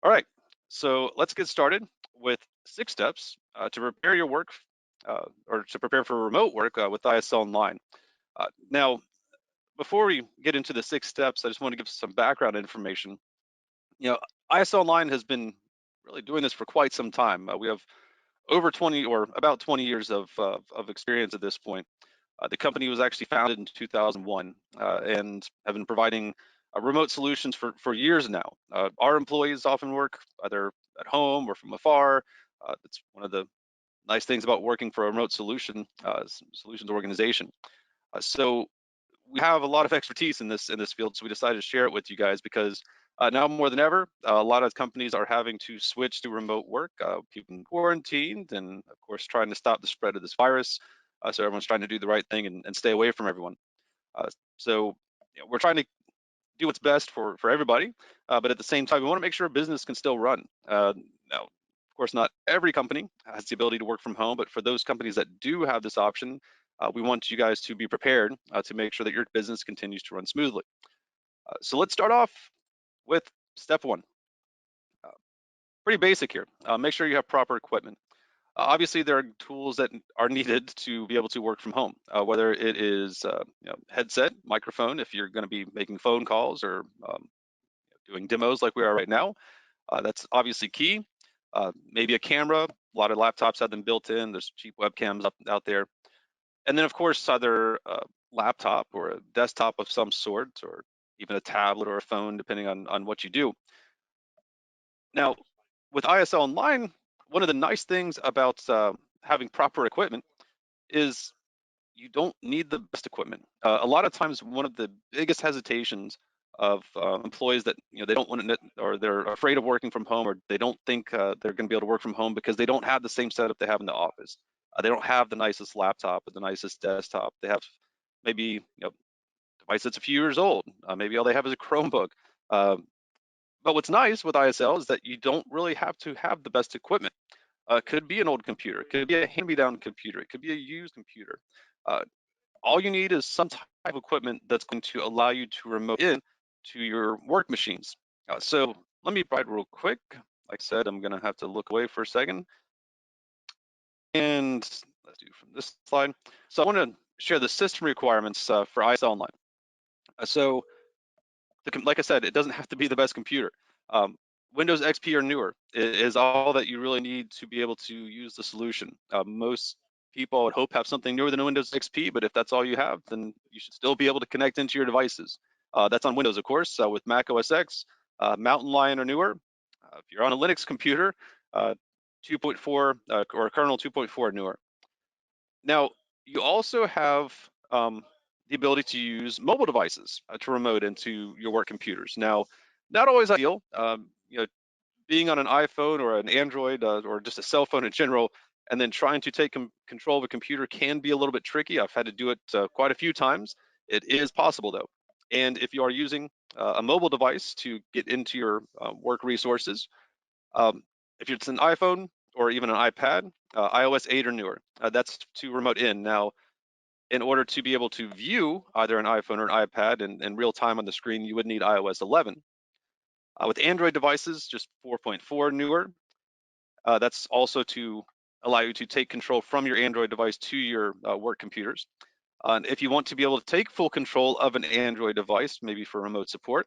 All right, so let's get started with 6 steps to prepare your work or to prepare for remote work with ISL Online. Now, before we get into the 6 steps, I just want to give some background information. You know, ISL Online has been really doing this for quite some time. We have over 20 or about 20 years of experience at this point. The company was actually founded in 2001 and have been providing remote solutions for years now. Our employees often work either at home or from afar. It's one of the nice things about working for a remote solutions organization. So we have a lot of expertise in this field, so we decided to share it with you guys because now more than ever, a lot of companies are having to switch to remote work. People quarantined, and of course, trying to stop the spread of this virus. So everyone's trying to do the right thing and stay away from everyone. So we're trying to do what's best for everybody, but at the same time, we want to make sure a business can still run. Now, of course, not every company has the ability to work from home, but for those companies that do have this option, we want you guys to be prepared to make sure that your business continues to run smoothly. So let's start off with step one. Pretty basic here. Make sure you have proper equipment. Obviously, there are tools that are needed to be able to work from home, whether it is headset, microphone, if you're going to be making phone calls or doing demos like we are right now. That's obviously key. Maybe a camera. A lot of laptops have them built in. There's cheap webcams out there. And then, of course, either a laptop or a desktop of some sort, or even a tablet or a phone, depending on what you do. Now, with ISL Online, one of the nice things about having proper equipment is you don't need the best equipment. A lot of times, one of the biggest hesitations of employees that they don't want to, or they're afraid of working from home, or they don't think they're going to be able to work from home because they don't have the same setup they have in the office. They don't have the nicest laptop or the nicest desktop. They have maybe device that's a few years old. Maybe all they have is a Chromebook. But what's nice with ISL is that you don't really have to have the best equipment. It could be an old computer, it could be a hand-me-down computer, it could be a used computer. All you need is some type of equipment that's going to allow you to remote in to your work machines. So let me provide real quick. Like I said, I'm gonna have to look away for a second. And let's do from this slide. So I want to share the system requirements for ISL Online. So like I said, it doesn't have to be the best computer. Windows XP or newer is all that you really need to be able to use the solution. Most people, I would hope, have something newer than a Windows XP, but if that's all you have, then you should still be able to connect into your devices. That's on Windows, of course. With Mac OS X, Mountain Lion or newer. If you're on a Linux computer, 2.4 or kernel 2.4 or newer. Now, you also have the ability to use mobile devices to remote into your work computers. Now, not always ideal. Being on an iPhone or an Android or just a cell phone in general, and then trying to take control of a computer can be a little bit tricky. I've had to do it quite a few times. It is possible though. And if you are using a mobile device to get into your work resources, if it's an iPhone or even an iPad, iOS 8 or newer, that's to remote in. Now, in order to be able to view either an iPhone or an iPad in real time on the screen, you would need iOS 11. With Android devices, just 4.4 newer. That's also to allow you to take control from your Android device to your work computers. And if you want to be able to take full control of an Android device, maybe for remote support,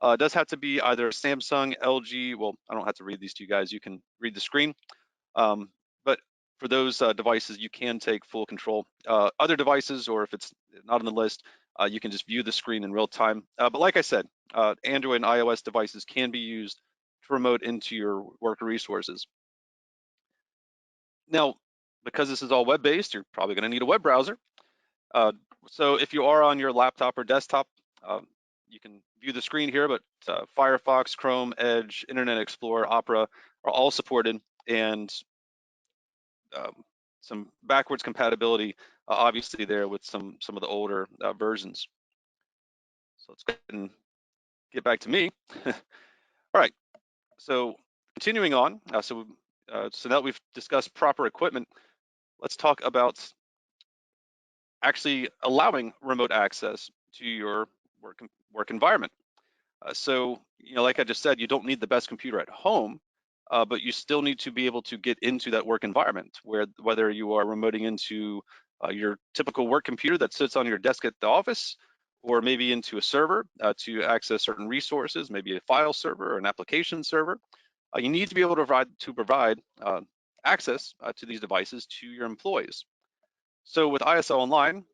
it does have to be either Samsung, LG. Well, I don't have to read these to you guys. You can read the screen. But for those devices, you can take full control. Other devices, or if it's not on the list, you can just view the screen in real time. But like I said, Android and iOS devices can be used to remote into your work resources. Now, because this is all web-based, you're probably going to need a web browser. So if you are on your laptop or desktop, you can view the screen here, but Firefox, Chrome, Edge, Internet Explorer, Opera are all supported, and some backwards compatibility, obviously there with some of the older versions. So let's go ahead and get back to me. All right, so continuing on, so now that we've discussed proper equipment, let's talk about actually allowing remote access to your work environment. So, like I just said, you don't need the best computer at home, but you still need to be able to get into that work environment where whether you are remoting into your typical work computer that sits on your desk at the office, or maybe into a server to access certain resources, maybe a file server or an application server. You need to be able to provide access to these devices to your employees. So with ISL Online,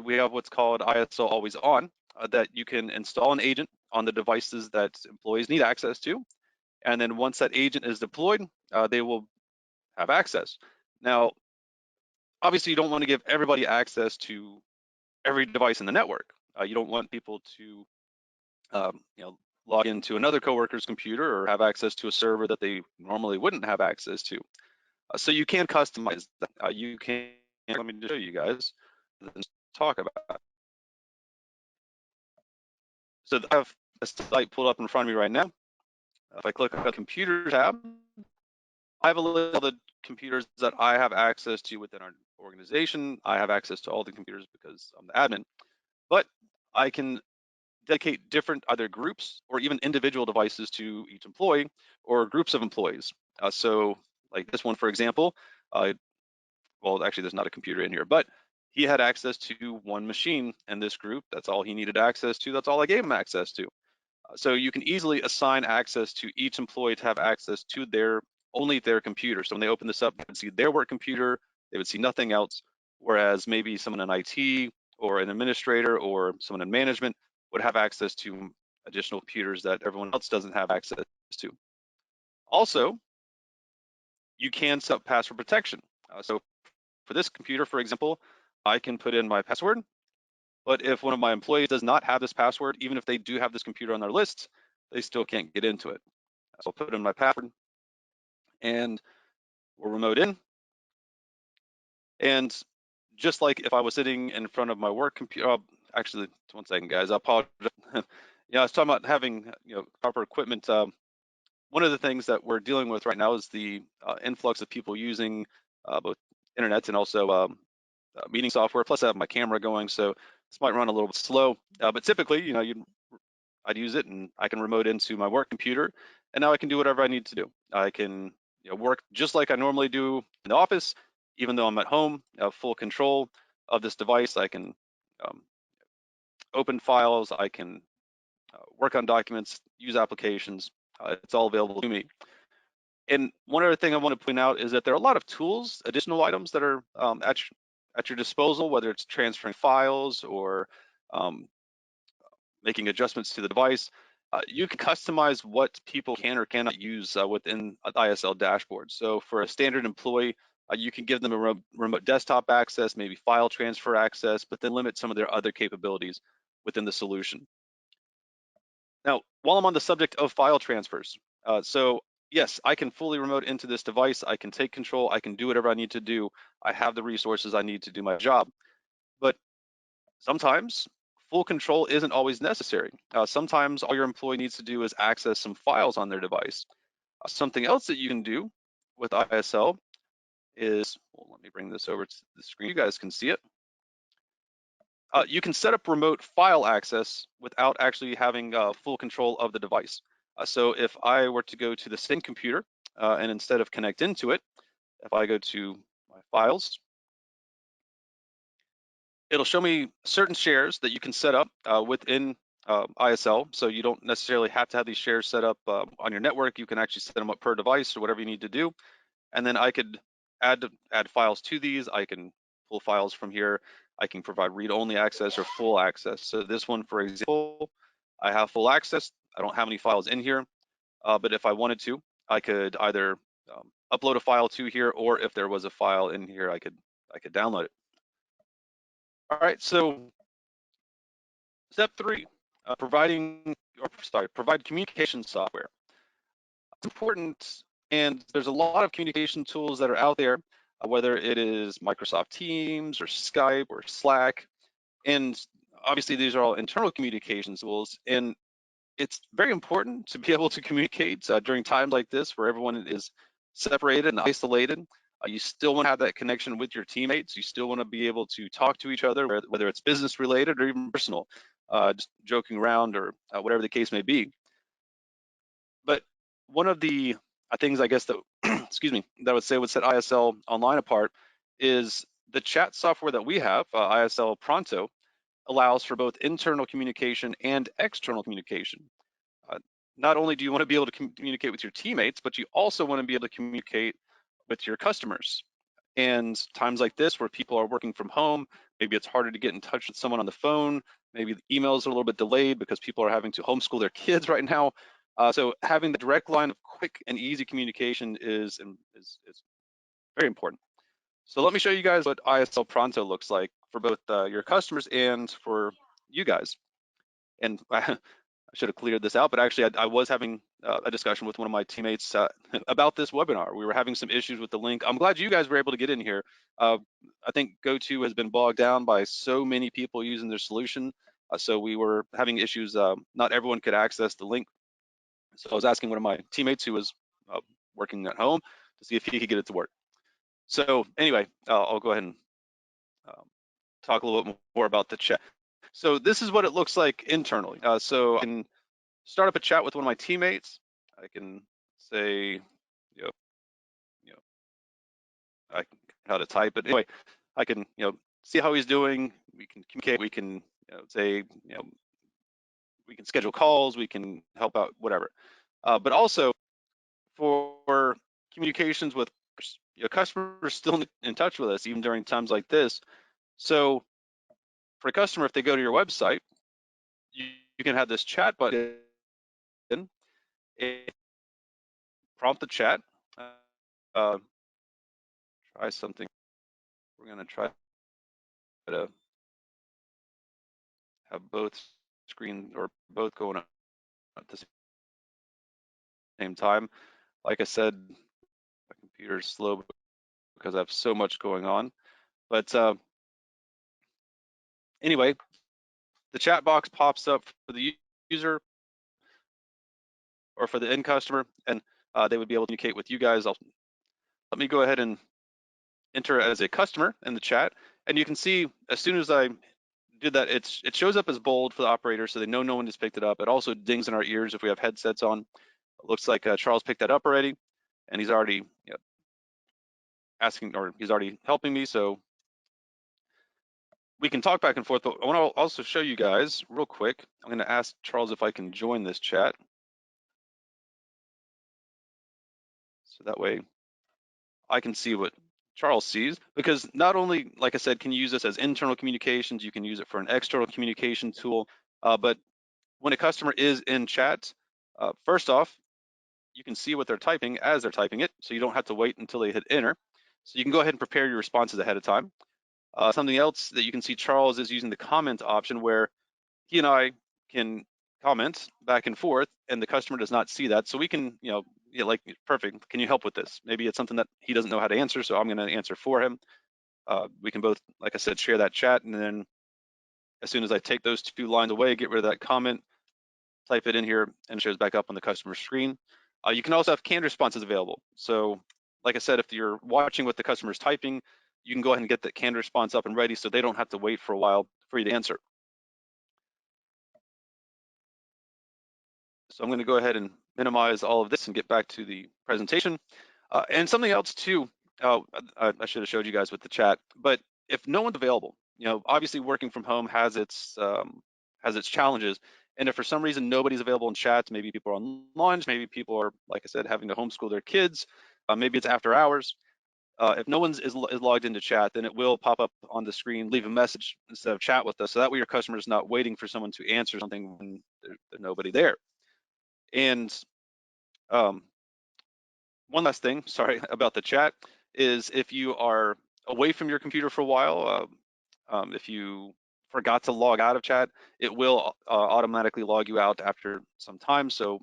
we have what's called ISL Always On, that you can install an agent on the devices that employees need access to. And then once that agent is deployed, they will have access. Now, obviously, you don't want to give everybody access to every device in the network. You don't want people to, log into another coworker's computer or have access to a server that they normally wouldn't have access to. So you can customize that. You can, let me show you guys, talk about it. So I have a site pulled up in front of me right now. If I click on the computer tab, I have a list of the computers that I have access to within our organization. I have access to all the computers because I'm the admin, but I can dedicate different either groups or even individual devices to each employee or groups of employees. So like this one, for example, well, actually there's not a computer in here, but he had access to one machine in this group. That's all he needed access to. That's all I gave him access to. So you can easily assign access to each employee to have access to only their computer. So when they open this up, they would see their work computer, they would see nothing else. Whereas maybe someone in IT or an administrator or someone in management would have access to additional computers that everyone else doesn't have access to. Also, you can set up password protection. So for this computer, for example, I can put in my password, but if one of my employees does not have this password, even if they do have this computer on their list, they still can't get into it. So I'll put in my password and we'll remote in. And just like if I was sitting in front of my work computer, actually, 1 second, guys, I apologize. I was talking about having proper equipment. One of the things that we're dealing with right now is the influx of people using both internet and also meeting software. Plus, I have my camera going, so this might run a little bit slow. But typically, I'd use it and I can remote into my work computer, and now I can do whatever I need to do. I can work just like I normally do in the office, even though I'm at home. I have full control of this device. I can um, open files. I can work on documents, use applications. It's all available to me. And one other thing I want to point out is that there are a lot of tools, additional items that are at your disposal, whether it's transferring files or um, making adjustments to the device. You can customize what people can or cannot use within an ISL dashboard. So for a standard employee, you can give them a remote desktop access, maybe file transfer access, but then limit some of their other capabilities within the solution. Now, while I'm on the subject of file transfers, so yes, I can fully remote into this device. I can take control. I can do whatever I need to do. I have the resources I need to do my job. But sometimes full control isn't always necessary. Sometimes all your employee needs to do is access some files on their device. Something else that you can do with ISL is, well, let me bring this over to the screen. You guys can see it. You can set up remote file access without actually having full control of the device. So if I were to go to the same computer and instead of connect into it, if I go to my files, it'll show me certain shares that you can set up within ISL. So you don't necessarily have to have these shares set up on your network. You can actually set them up per device or whatever you need to do. And then I could add files to these. I can pull files from here. I can provide read-only access or full access. So this one, for example, I have full access. I don't have any files in here, but if I wanted to, I could either upload a file to here, or if there was a file in here, I could download it. All right, so step 3, provide communication software. It's important, and there's a lot of communication tools that are out there, whether it is Microsoft Teams or Skype or Slack, and obviously these are all internal communication tools, and it's very important to be able to communicate during times like this where everyone is separated and isolated. You still want to have that connection with your teammates. You still want to be able to talk to each other, whether it's business related or even personal, just joking around or whatever the case may be. one of the things I guess that excuse me, that I would say would set ISL Online apart is the chat software that we have, ISL Pronto, allows for both internal communication and external communication. Uh, Not only do you want to be able to communicate with your teammates, but you also want to be able to communicate with your customers. And times like this where people are working from home, maybe it's harder to get in touch with someone on the phone, maybe the emails are a little bit delayed because people are having to homeschool their kids right now. So having the direct line of quick and easy communication is very important. So let me show you guys what ISL Pronto looks like for both your customers and for you guys. And I should have cleared this out, but actually I was having a discussion with one of my teammates about this webinar. We were having some issues with the link. I'm glad you guys were able to get in here. I think GoTo has been bogged down by so many people using their solution. So we were having issues. Not everyone could access the link. So I was asking one of my teammates who was working at home to see if he could get it to work. So anyway, I'll go ahead and talk a little bit more about the chat. So this is what it looks like internally. So I can start up a chat with one of my teammates. I can say, you know, how to type it. Anyway, I can, see how he's doing. We can communicate. We can say, we can schedule calls. We can help out, whatever. But also for communications with customers still in touch with us even during times like this. So for a customer, if they go to your website, you can have this chat button and prompt the chat. Try something. We're going to try to have both screens or both going at the same time. Like I said, my computer's slow because I have so much going on. But anyway, the chat box pops up for the user or for the end customer, and they would be able to communicate with you guys. Let me go ahead and enter as a customer in the chat, and you can see as soon as I did that, it shows up as bold for the operator, so they know no one has picked it up. It also dings in our ears if we have headsets on. It looks like Charles picked that up already, and he's already asking, or he's already helping me. So we can talk back and forth. But I want to also show you guys real quick. I'm going to ask Charles if I can join this chat, so that way I can see what Charles sees, because not only, like I said, can you use this as internal communications, you can use it for an external communication tool. But when a customer is in chat, first off, you can see what they're typing as they're typing it, so you don't have to wait until they hit enter. So you can go ahead and prepare your responses ahead of time. Something else that you can see, Charles is using the comment option, where he and I can comment back and forth, and the customer does not see that. So we can, like, perfect, can you help with this? Maybe it's something that he doesn't know how to answer, so I'm going to answer for him. We can both, like I said, share that chat, and then as soon as I take those two lines away, get rid of that comment, type it in here, and it shows back up on the customer's screen. You can also have canned responses available. So like I said, if you're watching what the customer's typing, you can go ahead and get that canned response up and ready so they don't have to wait for a while for you to answer. So I'm going to go ahead and minimize all of this and get back to the presentation. And something else too, I should have showed you guys with the chat, but if no one's available, obviously working from home has its challenges. And if for some reason nobody's available in chats, maybe people are on lunch, maybe people are, like I said, having to homeschool their kids, maybe it's after hours. If no one's is logged into chat, then it will pop up on the screen, leave a message instead of chat with us. So that way your customer is not waiting for someone to answer something when there's nobody there. And one last thing, sorry, about the chat is if you are away from your computer for a while, if you forgot to log out of chat, it will automatically log you out after some time. So,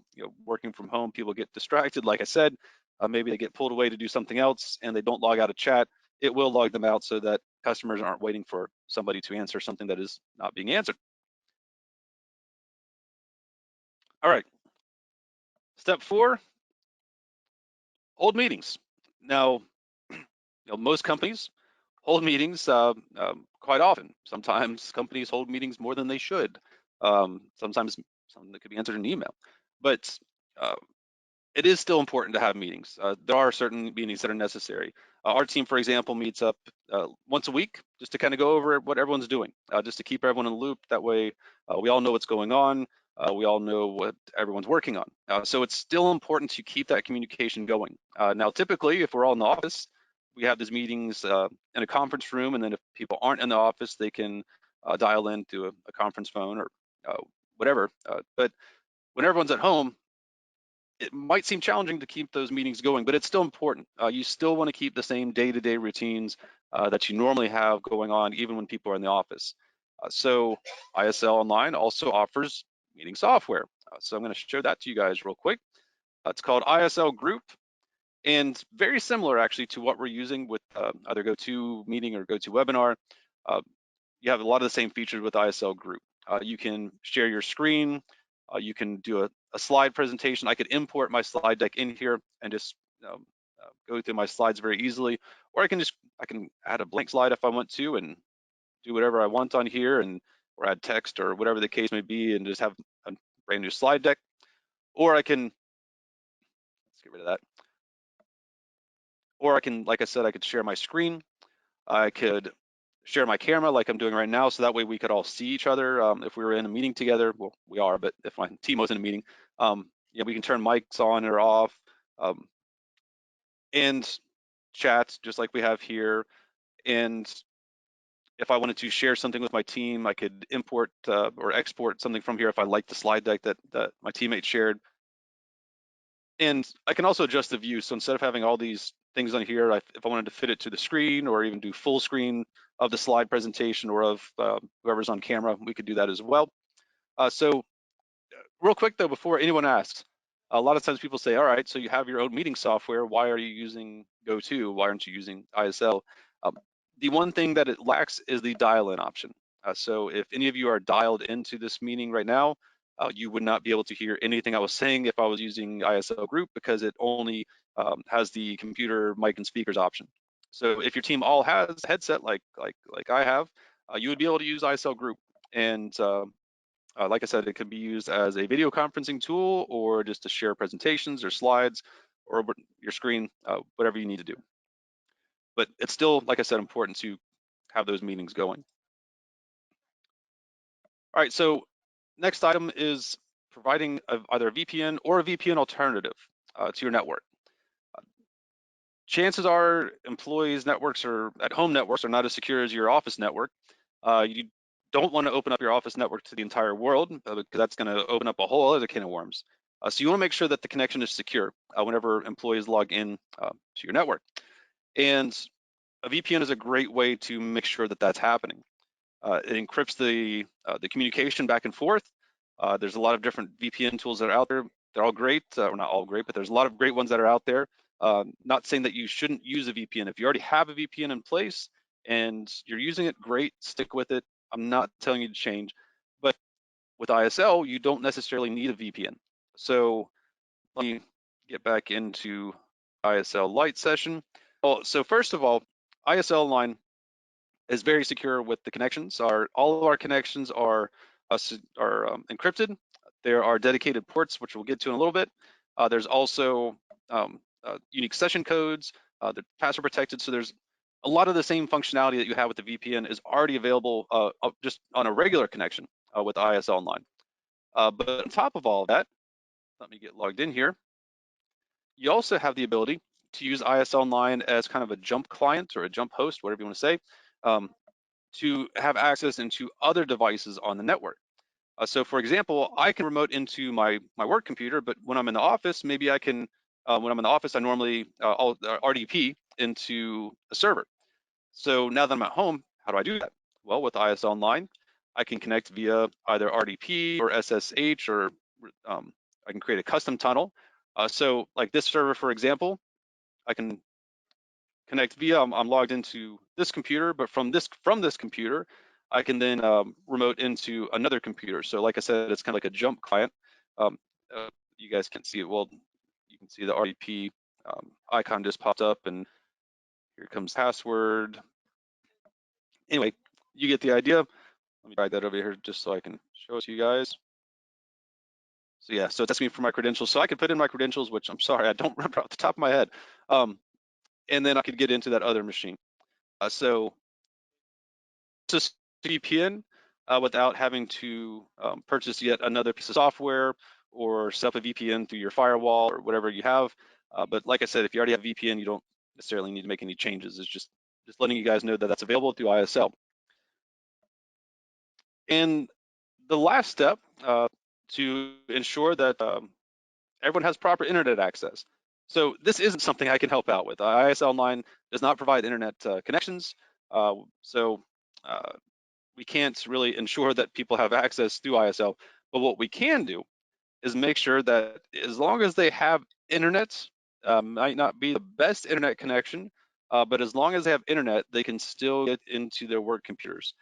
working from home, people get distracted. Like I said, maybe they get pulled away to do something else and they don't log out of chat. It will log them out so that customers aren't waiting for somebody to answer something that is not being answered. All right. Step 4, hold meetings. Now, most companies hold meetings quite often. Sometimes companies hold meetings more than they should. Sometimes something that could be answered in email. But it is still important to have meetings. There are certain meetings that are necessary. Our team, for example, meets up once a week just to kind of go over what everyone's doing, just to keep everyone in the loop. That way, we all know what's going on. We all know what everyone's working on. So it's still important to keep that communication going. Now, typically, if we're all in the office, we have these meetings in a conference room, and then if people aren't in the office, they can dial in to a conference phone or whatever. But when everyone's at home, it might seem challenging to keep those meetings going, but it's still important. You still want to keep the same day-to-day routines that you normally have going on, even when people are in the office. So ISL Online also offers meeting software. So I'm going to show that to you guys real quick. It's called ISL Group, and very similar actually to what we're using with either GoToMeeting or GoToWebinar. You have a lot of the same features with ISL Group. You can share your screen. You can do a slide presentation. I could import my slide deck in here and just go through my slides very easily, or I can add a blank slide if I want to and do whatever I want on here, and or add text or whatever the case may be, and just have a brand new slide deck. Or I can, let's get rid of that. Or I can, like I said, I could share my screen. I could share my camera like I'm doing right now, so that way we could all see each other. If we were in a meeting together, well, we are, but if my team was in a meeting, yeah, we can turn mics on or off, and chat just like we have here. And if I wanted to share something with my team, I could import or export something from here if I like the slide deck that my teammates shared. And I can also adjust the view. So instead of having all these things on here, if I wanted to fit it to the screen or even do full screen of the slide presentation or of whoever's on camera, we could do that as well. So real quick though, before anyone asks, a lot of times people say, all right, so you have your own meeting software. Why are you using GoTo? Why aren't you using ISL? The one thing that it lacks is the dial-in option. So if any of you are dialed into this meeting right now, you would not be able to hear anything I was saying if I was using ISL Group, because it only has the computer, mic, and speakers option. So if your team all has a headset like I have, you would be able to use ISL Group. And like I said, it could be used as a video conferencing tool or just to share presentations or slides or your screen, whatever you need to do. But it's still, like I said, important to have those meetings going. All right, so next item is providing either a VPN or a VPN alternative to your network. Chances are employees' networks or at-home networks are not as secure as your office network. You don't want to open up your office network to the entire world because that's going to open up a whole other can of worms. So you want to make sure that the connection is secure whenever employees log in to your network. And a VPN is a great way to make sure that that's happening. It encrypts the communication back and forth. There's a lot of different VPN tools that are out there. They're all great, or not all great, but there's a lot of great ones that are out there. Not saying that you shouldn't use a VPN. If you already have a VPN in place and you're using it, great, stick with it. I'm not telling you to change. But with ISL, you don't necessarily need a VPN. So let me get back into ISL Lite session. Oh, so first of all, ISL Online is very secure with the connections. All of our connections are encrypted. There are dedicated ports, which we'll get to in a little bit. There's also unique session codes. They're password protected, so there's a lot of the same functionality that you have with the VPN is already available just on a regular connection with ISL Online. But on top of all of that, let me get logged in here. You also have the ability to use ISL Online as kind of a jump client or a jump host, whatever you want to say, to have access into other devices on the network. So for example, I can remote into my work computer, but when I'm in the office, maybe I can, when I'm in the office, I normally I'll RDP into a server. So now that I'm at home, how do I do that? Well, with ISL Online, I can connect via either RDP or SSH, or I can create a custom tunnel. So like this server, for example, I can connect via, I'm logged into this computer, but from this computer, I can then remote into another computer. So like I said, it's kind of like a jump client. You guys can't see it well. You can see the RDP icon just popped up, and here comes password. Anyway, you get the idea. Let me drag that over here just so I can show it to you guys. So yeah, so it asks me for my credentials. So I could put in my credentials, which I'm sorry, I don't remember off the top of my head. Um, and then I could get into that other machine. So just VPN without having to purchase yet another piece of software or set up a VPN through your firewall or whatever you have. But like I said, if you already have VPN, you don't necessarily need to make any changes. It's just letting you guys know that that's available through ISL. And the last step to ensure that everyone has proper internet access. So this isn't something I can help out with. ISL Online does not provide internet connections, so uh, we can't really ensure that people have access through ISL. But what we can do is make sure that as long as they have internet, might not be the best internet connection, but as long as they have internet, they can still get into their work computers.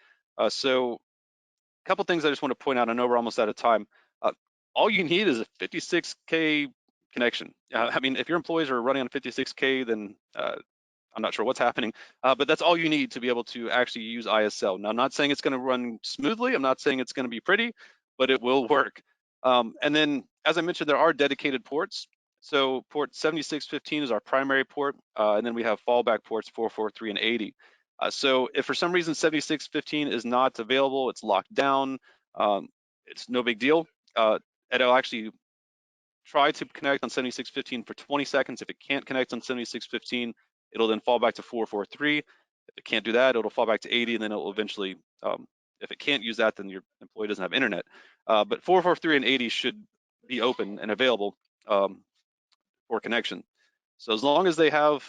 So a couple things I just want to point out. I know we're almost out of time. Uh, all you need is a 56K connection. I mean, if your employees are running on 56K, then I'm not sure what's happening, but that's all you need to be able to actually use ISL. Now, I'm not saying it's going to run smoothly. I'm not saying it's going to be pretty, but it will work. And then, as I mentioned, there are dedicated ports. So port 7615 is our primary port, and then we have fallback ports 443 and 80. So if for some reason 7615 is not available, it's locked down, it's no big deal. It'll actually try to connect on 7615 for 20 seconds. If it can't connect on 7615, it'll then fall back to 443. If it can't do that, it'll fall back to 80, and then it'll eventually, if it can't use that, then your employee doesn't have internet. But 443 and 80 should be open and available for connection. So as long as they have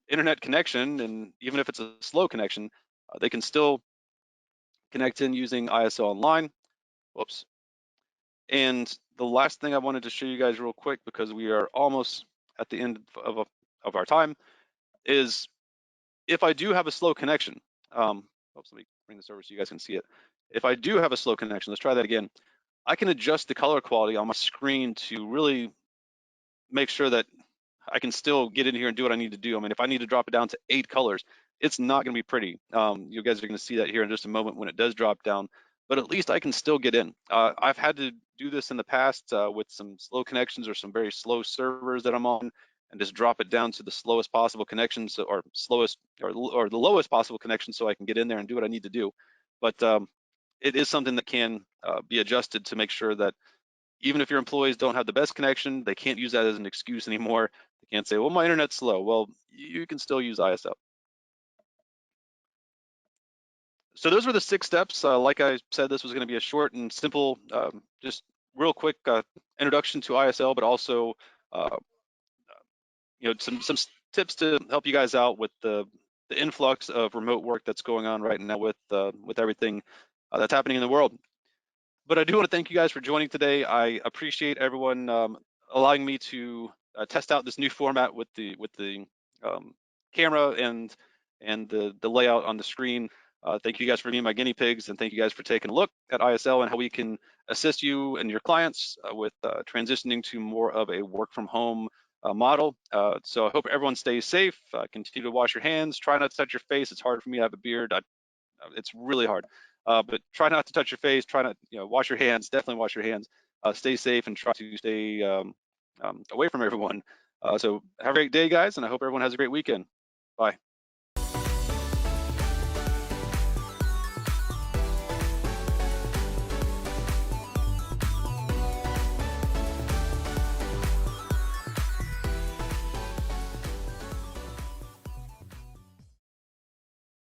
internet connection, and even if it's a slow connection, they can still connect in using ISL Online. Whoops. And the last thing I wanted to show you guys real quick, because we are almost at the end of our time, is if I do have a slow connection, oops, let me bring this over so you guys can see it. If I do have a slow connection, let's try that again. I can adjust the color quality on my screen to really make sure that I can still get in here and do what I need to do. I mean, if I need to drop it down to 8 colors, it's not going to be pretty. You guys are going to see that here in just a moment when it does drop down, but at least I can still get in. I've had to do this in the past with some slow connections or some very slow servers that I'm on, and just drop it down to the slowest possible connections, or slowest or the lowest possible connection, so I can get in there and do what I need to do. But it is something that can be adjusted to make sure that even if your employees don't have the best connection, they can't use that as an excuse anymore. They can't say, well, my internet's slow. Well, you can still use ISL. So those were the 6 steps. Like I said, this was going to be a short and simple, just real quick introduction to ISL, but also uh, some tips to help you guys out with the influx of remote work that's going on right now with everything that's happening in the world. But I do want to thank you guys for joining today. I appreciate everyone allowing me to test out this new format with the camera and the layout on the screen. Thank you guys for being my guinea pigs, and thank you guys for taking a look at ISL and how we can assist you and your clients with transitioning to more of a work from home model. So I hope everyone stays safe. Continue to wash your hands. Try not to touch your face. It's hard for me to have a beard. It's really hard. But try not to touch your face. Try not, wash your hands. Definitely wash your hands. Stay safe and try to stay away from everyone. So have a great day, guys, and I hope everyone has a great weekend. Bye.